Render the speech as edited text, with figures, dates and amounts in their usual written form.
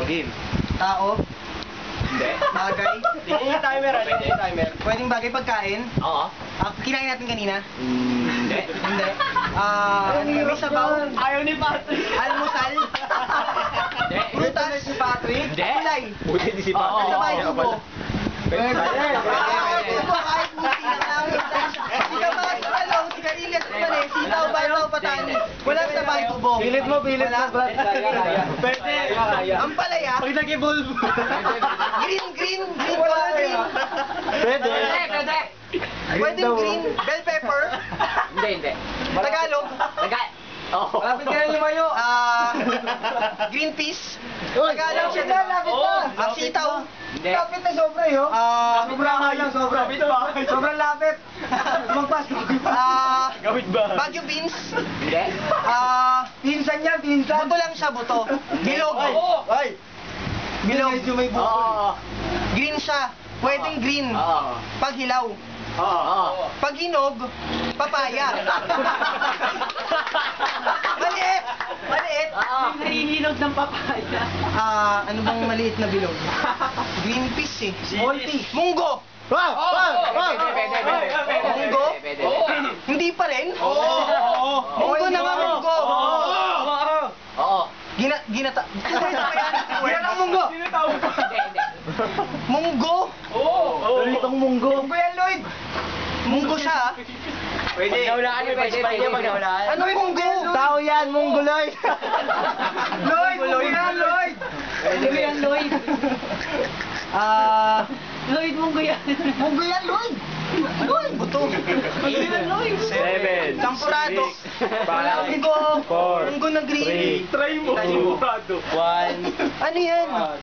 Oh, game. Tao. Hindi. Bagay. Timer. Pwedeng bagay pagkain. Oo. Kinain natin kanina. Hindi. Hindi. May sabaw. Ayaw ni Patrick. Almusal. Hindi. Prutas. Si Patrick. Hindi. Kulay. Buti di si Patrick. Sa bahay tubo. Pwede. Tubo kahit buti lang namin. Si Kamas, si Carillas, Sitaw, Bataw, Patani. Wala sa bahay tubo. Pilit mo, Wala. Pwede. Ang palaya. Pag nag-evolve. Green color green. Pwede. Pwedeng green. Bell pepper. Hindi. Tagalog. Oo. Malapit ka na lumayo. Green peas. Tagalog siya. Lapit na. Sitaw. Hindi. Lapit na sobra yun. Sobrang lapit. Magpas. Gawit ba? Baguio beans. Hindi. Pinsan niya, pinsan. Buto lang siya, buto. Bilog. Ay! Bilog. Medyo may buko. Oo. Green siya. Pwedeng green. Oo. Pag hilaw. Oo. Pag hinog, papaya. Maliit. Maliit. Oo. Nahihinog ng papaya. Ano bang maliit na bilog? Green peas eh. Multi. Munggo. Wow! Pwede. Munggo? Pwede. Hindi pa rin? Oo. Munggo na nga, munggo. Oo. Ginata. Ginatang munggo. Hindi. Munggo. Dalitong munggo. Munggo yan, Lloyd. Munggo siya. Pwede. Pag naulaan niyo, pwede. Pag naulaan. Ano munggo? Tao yan, mungguloy. Lloyd, munggo yan, Lloyd. Munggo yan, Lloyd. Lloyd, munggo yan. Munggo yan, Lloyd. Lloyd, buto. Munggo yan, Lloyd. 7, Champurado. 5, Munggo. 4, Munggo na green. Try mo. 2, 1. Ano yan?